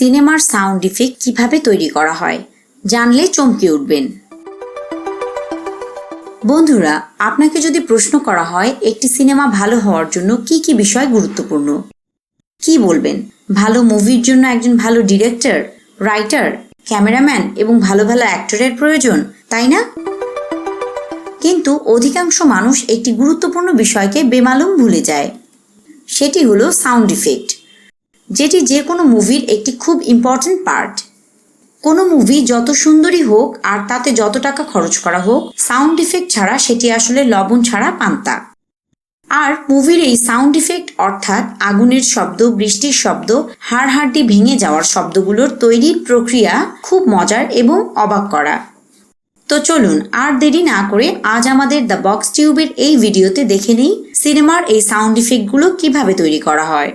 সিনেমার sound effect কিভাবে তৈরি করা হয় জানলে চমকে উঠবেন। বন্ধুরা, আপনাকে যদি প্রশ্ন করা হয় একটি সিনেমা ভালো হওয়ার জন্য কি কি বিষয় গুরুত্বপূর্ণ, কি বলবেন? ভালো মুভির জন্য একজন ভালো ডিরেক্টর, রাইটার, ক্যামেরাম্যান এবং ভালো ভালো অ্যাক্টরের প্রয়োজন, তাই না? কিন্তু অধিকাংশ মানুষ একটি গুরুত্বপূর্ণ বিষয়কে বেমালুম ভুলে যায়। সেটি হলো সাউন্ড ইফেক্ট, যেটি যে কোনো মুভির একটি খুব ইম্পর্ট্যান্ট পার্ট। কোনো মুভি যত সুন্দরই হোক আর তাতে যত টাকা খরচ করা হোক, সাউন্ড ইফেক্ট ছাড়া সেটি আসলে লবণ ছাড়া পান্তা। আর মুভির এই সাউন্ড ইফেক্ট অর্থাৎ আগুনের শব্দ, বৃষ্টির শব্দ, হাড়হাড্ডি ভেঙে যাওয়ার শব্দগুলোর তৈরির প্রক্রিয়া খুব মজার এবং অবাক করা। তো চলুন আর দেরি না করে আজ আমাদের দ্য বক্স টিউবের এই ভিডিওতে দেখে নিই সিনেমার এই সাউন্ড ইফেক্টগুলো কিভাবে তৈরি করা হয়।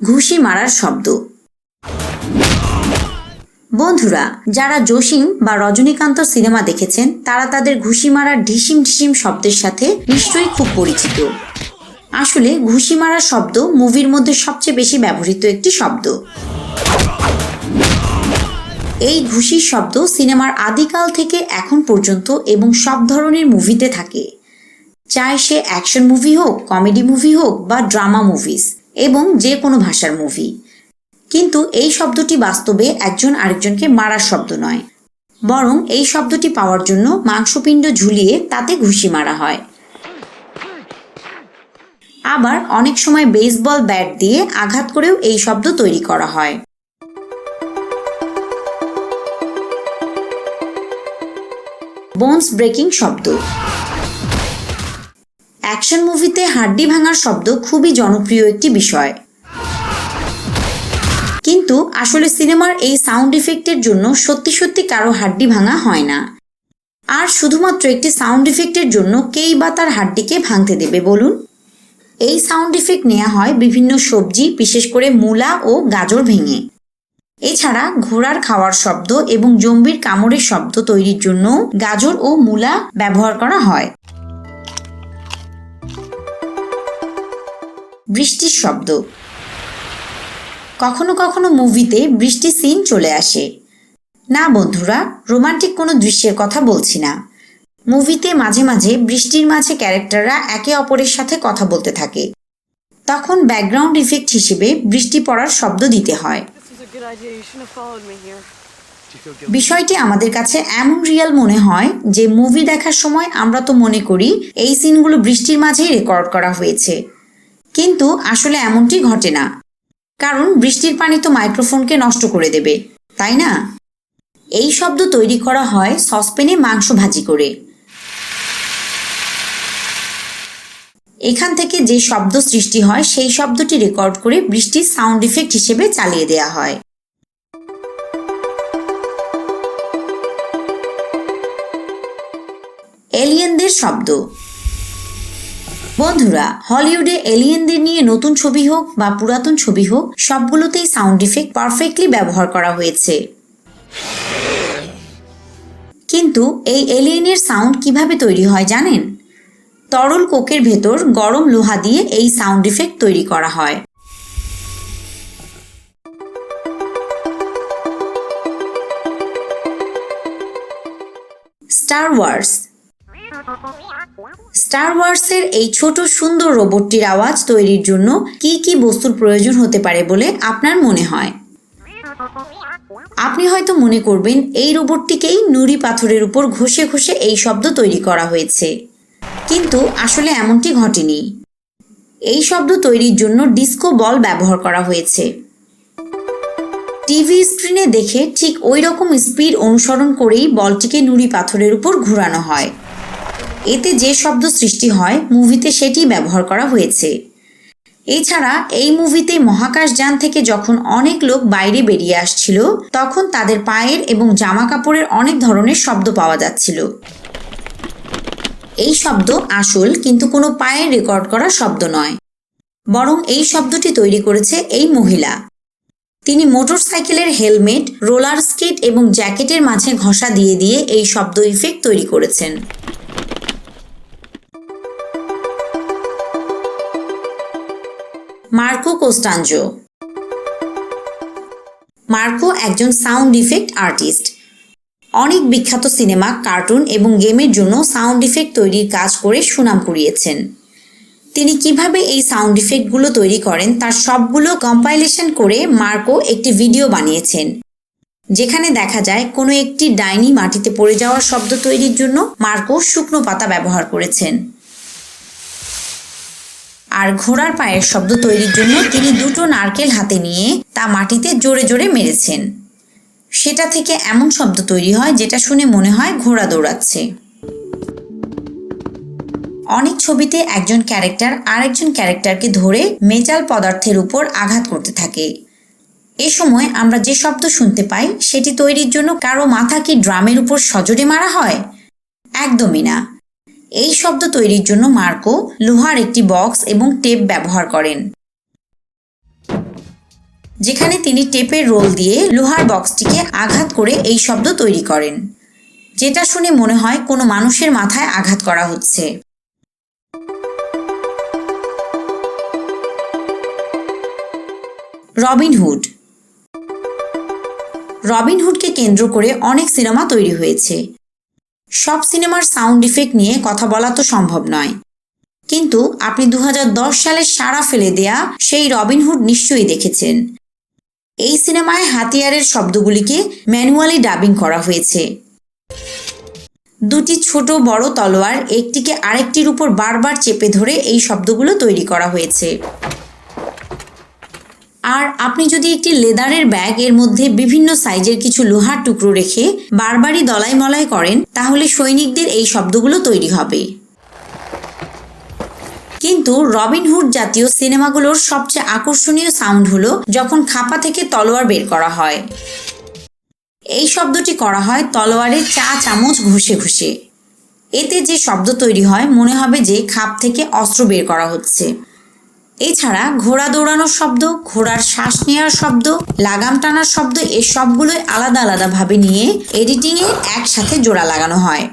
ঘুষি মারার শব্দ। বন্ধুরা, যারা জসিম বা রজনীকান্ত সিনেমা দেখেছেন তারা তাদের ঘুষি মারার ঢিসিম ঢিসিম শব্দের সাথে নিশ্চয়ই খুব পরিচিত। আসলে ঘুষি মারার শব্দ মুভির মধ্যে সবচেয়ে বেশি ব্যবহৃত একটি শব্দ। এই ঘুষির শব্দ সিনেমার আদিকাল থেকে এখন পর্যন্ত এবং সব ধরনের মুভিতে থাকে, চাই সে অ্যাকশন মুভি হোক, কমেডি মুভি হোক বা ড্রামা মুভিজ এবং যে কোনো ভাষার মুভি। কিন্তু এই শব্দটি বাস্তবে একজন আরেকজনকে মারার শব্দ নয়, বরং এই শব্দটি পাওয়ার জন্য মাংসপিণ্ড ঝুলিয়ে তাতে ঘুষি মারা হয়। আবার অনেক সময় বেসবল ব্যাট দিয়ে আঘাত করেও এই শব্দ তৈরি করা হয়। বোনস ব্রেকিং শব্দ। অ্যাকশন মুভিতে হাড্ডি ভাঙার শব্দ খুবই জনপ্রিয় একটি বিষয়, কিন্তু আসলে সিনেমার এই সাউন্ড ইফেক্টের জন্য সত্যি সত্যি কারো হাড্ডি ভাঙা হয় না। আর শুধুমাত্র একটি সাউন্ড ইফেক্টের জন্য কেই বা তার হাড্ডিকে ভাঙতে দেবে বলুন? এই সাউন্ড ইফেক্ট নেওয়া হয় বিভিন্ন সবজি, বিশেষ করে মূলা ও গাজর ভেঙে। এছাড়া ঘোড়ার খাওয়ার শব্দ এবং জম্বির কামড়ের শব্দ তৈরির জন্য গাজর ও মূলা ব্যবহার করা হয়। বৃষ্টির শব্দ। কখনো কখনো মুভিতে বৃষ্টির সিন চলে আসে। না বন্ধুরা, রোমান্টিক কোনো দৃশ্যের কথা বলছি না। মুভিতে মাঝে মাঝে বৃষ্টির মাঝে ক্যারেক্টাররা একে অপরের সাথে কথা বলতে থাকে, তখন ব্যাকগ্রাউন্ড ইফেক্ট হিসেবে বৃষ্টি পড়ার শব্দ দিতে হয়। বিষয়টি আমাদের কাছে এমন রিয়েল মনে হয় যে মুভি দেখার সময় আমরা তো মনে করি এই সিনগুলো বৃষ্টির মাঝেই রেকর্ড করা হয়েছে, কিন্তু আসলে এমনটি ঘটে না, কারণ বৃষ্টির পানি তো মাইক্রোফোনকে নষ্ট করে দেবে, তাই না? এই শব্দ তৈরি করা হয় সসপ্যানে মাংস ভাজি করে। এখান থেকে যে শব্দ সৃষ্টি হয় সেই শব্দটি রেকর্ড করে বৃষ্টির সাউন্ড ইফেক্ট হিসেবে চালিয়ে দেওয়া হয়। এলিয়েনদের শব্দ। বন্ধুরা, হলিউডে এলিয়েনদের নিয়ে নতুন ছবি হোক বা পুরাতন ছবি হোক, সবগুলোতেই সাউন্ড ইফেক্ট পারফেক্টলি ব্যবহার করা হয়েছে। কিন্তু এই এলিয়েনের সাউন্ড কিভাবে তৈরি হয় জানেন? তরল কোকের ভেতর গরম লোহা দিয়ে এই সাউন্ড ইফেক্ট তৈরি করা হয়। Star Wars. স্টার ওয়ার্সের এই ছোট সুন্দর রোবটটির আওয়াজ তৈরির জন্য কি কি বস্তুর প্রয়োজন হতে পারে বলে আপনার মনে হয়? আপনি হয়তো মনে করবেন এই রোবটটিকেই নুড়ি পাথরের উপর ঘষে ঘষে এই শব্দ তৈরি করা হয়েছে, কিন্তু আসলে এমনটি ঘটেনি। এই শব্দ তৈরির জন্য ডিস্কো বল ব্যবহার করা হয়েছে। টিভি স্ক্রিনে দেখে ঠিক ওই রকম স্পিড অনুসরণ করেই বলটিকে নুড়ি পাথরের উপর ঘোরানো হয়। এতে যে শব্দ সৃষ্টি হয় মুভিতে সেটি ব্যবহার করা হয়েছে। এছাড়া এই মুভিতে মহাকাশযান থেকে যখন অনেক লোক বাইরে বেরিয়ে আসছিল, তখন তাদের পায়ের এবং জামা কাপড়ের অনেক ধরনের শব্দ পাওয়া যাচ্ছিল। এই শব্দ আসল, কিন্তু কোনো পায়ের রেকর্ড করা শব্দ নয়, বরং এই শব্দটি তৈরি করেছে এই মহিলা। তিনি মোটরসাইকেলের হেলমেট, রোলার স্কেট এবং জ্যাকেটের মাঝে ঘষা দিয়ে দিয়ে এই শব্দ ইফেক্ট তৈরি করেছেন। মার্কো কোস্টাঞ্জো। মার্কো একজন সাউন্ড ইফেক্ট আর্টিস্ট। অনেক বিখ্যাত সিনেমা, কার্টুন এবং গেমের জন্য সাউন্ড ইফেক্ট তৈরির কাজ করে সুনাম কুড়িয়েছেন। তিনি কিভাবে এই সাউন্ড ইফেক্টগুলো তৈরি করেন তার সবগুলো কম্পাইলেশন করে মার্কো একটি ভিডিও বানিয়েছেন, যেখানে দেখা যায় কোনো একটি ডাইনি মাটিতে পড়ে যাওয়ার শব্দ তৈরির জন্য মার্কো শুকনো পাতা ব্যবহার করেছেন। আর ঘোড়ার পায়ের শব্দ তৈরির জন্য তিনি দুটো নারকেল হাতে নিয়ে তা মাটিতে জোরে জোরে মেরেছেন। সেটা থেকে এমন শব্দ তৈরি হয় যেটা শুনে মনে হয় ঘোড়া দৌড়াচ্ছে। অনেক ছবিতে একজন ক্যারেক্টার আরেকজন ক্যারেক্টারকে ধরে মেটাল পদার্থের উপর আঘাত করতে থাকে। এ সময় আমরা যে শব্দ শুনতে পাই সেটি তৈরির জন্য কারো মাথা কি ড্রামের উপর সজোরে মারা হয়? একদমই না। এই শব্দ তৈরির জন্য মার্কো লোহার একটি বক্স এবং টেপ ব্যবহার করেন, যেখানে তিনি টেপের রোল দিয়ে লোহার বক্সটিকে আঘাত করে এই শব্দ তৈরি করেন, যেটা শুনে মনে হয় কোনো মানুষের মাথায় আঘাত করা হচ্ছে। Robin Hood. রবিন হুডকে কেন্দ্র করে অনেক সিনেমা তৈরি হয়েছে। সব সিনেমার সাউন্ড ইফেক্ট নিয়ে কথা বলা তো সম্ভব নয়, কিন্তু আপনি 2010 সালে সাড়া ফেলে দেয়া সেই রবিন হুড নিশ্চয়ই দেখেছেন। এই সিনেমায় হাতিয়ারের শব্দগুলিকে ম্যানুয়ালি ডাবিং করা হয়েছে। দুটি ছোট বড় তলোয়ার একটিকে আরেকটির উপর বারবার চেপে ধরে এই শব্দগুলো তৈরি করা হয়েছে। আর আপনি যদি একটি লেদারের ব্যাগ এর মধ্যে বিভিন্ন সাইজের কিছু লোহার টুকরো রেখে বারবারই দলাই মলাই করেন, তাহলে সৈনিকদের এই শব্দগুলো তৈরি হবে। কিন্তু রবিন হুড জাতীয় সিনেমাগুলোর সবচেয়ে আকর্ষণীয় সাউন্ড হলো যখন খাপা থেকে তলোয়ার বের করা হয়। এই শব্দটি করা হয় তলোয়ারের চা চামচ ঘষে ঘষে। এতে যে শব্দ তৈরি হয় মনে হবে যে খাপ থেকে অস্ত্র বের করা হচ্ছে। এছাড়া ঘোড়া দৌড়ানোর শব্দ, ঘোড়ার শ্বাস নেওয়ার শব্দ, লাগাম টানার শব্দ, এই সবগুলোই আলাদা আলাদাভাবে নিয়ে এডিটিংয়ে একসাথে জোড়া লাগানো হয়।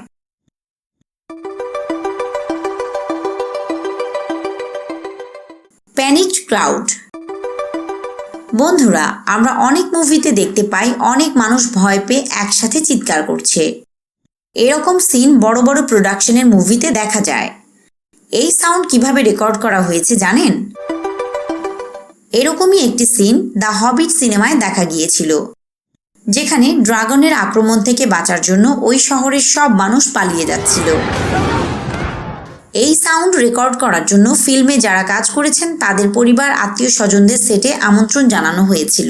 Panicked crowd. বন্ধুরা, আমরা অনেক মুভিতে দেখতে পাই অনেক মানুষ ভয় পেয়ে একসাথে চিৎকার করছে। এরকম সিন বড় বড় প্রোডাকশনের মুভিতে দেখা যায়। এই সাউন্ড কিভাবে রেকর্ড করা হয়েছে জানেন? এরকমই একটি সিন দ্য হবিট সিনেমায় দেখা গিয়েছিল, যেখানে ড্রাগনের আক্রমণ থেকে বাঁচার জন্য ওই শহরের সব মানুষ পালিয়ে যাচ্ছিল। এই সাউন্ড রেকর্ড করার জন্য ফিল্মে যারা কাজ করেছেন তাদের পরিবার, আত্মীয় স্বজনদের সেটে আমন্ত্রণ জানানো হয়েছিল।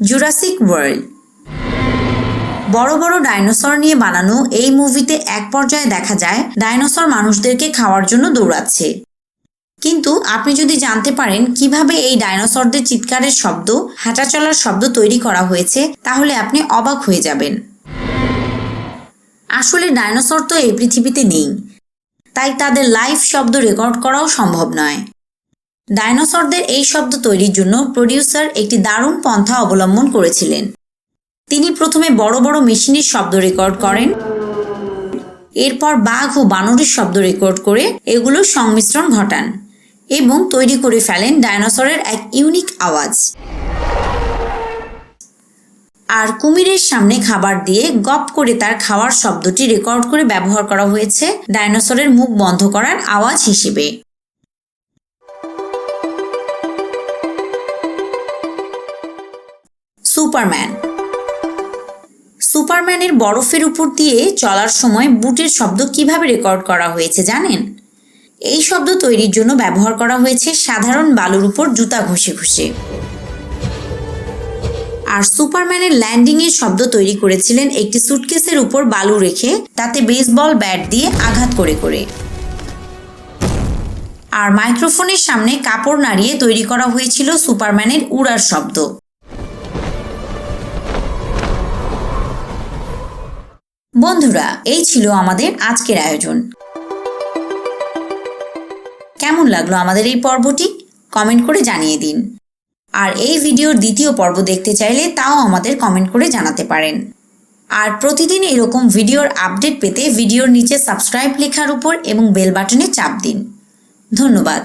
Jurassic world. বড় বড় ডাইনোসর নিয়ে বানানো এই মুভিতে এক পর্যায়ে দেখা যায় ডাইনোসর মানুষদেরকে খাওয়ার জন্য দৌড়াচ্ছে। কিন্তু আপনি যদি জানতে পারেন কিভাবে এই ডাইনোসরদের চিৎকারের শব্দ, হাঁটা চলার শব্দ তৈরি করা হয়েছে, তাহলে আপনি অবাক হয়ে যাবেন। আসলে ডাইনোসর তো এই পৃথিবীতে নেই, তাই তাদের লাইভ শব্দ রেকর্ড করাও সম্ভব নয়। ডাইনোসরদের এই শব্দ তৈরির জন্য প্রডিউসার একটি দারুণ পন্থা অবলম্বন করেছিলেন। তিনি প্রথমে বড় বড় মেশিনের শব্দ রেকর্ড করেন, এরপর বাঘ ও বানরের শব্দ রেকর্ড করে এগুলোর সংমিশ্রণ ঘটান এবং তৈরি করে ফেলেন ডাইনোসরের এক ইউনিক আওয়াজ। আর কুমিরের সামনে খাবার দিয়ে গপ করে তার খাওয়ার শব্দটি রেকর্ড করে ব্যবহার করা হয়েছে ডাইনোসরের মুখ বন্ধ করার আওয়াজ হিসেবে। সুপারম্যান। সুপারম্যানের বরফের উপর দিয়ে চলার সময় বুটের শব্দ কিভাবে রেকর্ড করা হয়েছে জানেন? এই শব্দ তৈরির জন্য ব্যবহার করা হয়েছে সাধারণ বালুর উপর জুতা ঘষে ঘষে। আর সুপারম্যানের ল্যান্ডিং এর শব্দ তৈরি করেছিলেন একটি সুটকেসের উপর বালু রেখে তাতে বেসবল ব্যাট দিয়ে আঘাত করে করে। আর মাইক্রোফোনের সামনে কাপড় নাড়িয়ে তৈরি করা হয়েছিল সুপারম্যানের উড়ার শব্দ। বন্ধুরা, এই ছিল আমাদের আজকের আয়োজন। কেমন লাগলো আমাদের এই পর্বটি? কমেন্ট করে জানিয়ে দিন। আর এই ভিডিওর দ্বিতীয় পর্ব দেখতে চাইলে তাও আমাদের কমেন্ট করে জানাতে পারেন। আর প্রতিদিন এরকম ভিডিওর আপডেট পেতে ভিডিওর নিচে সাবস্ক্রাইব লেখার উপর এবং বেল বাটনে চাপ দিন। ধন্যবাদ।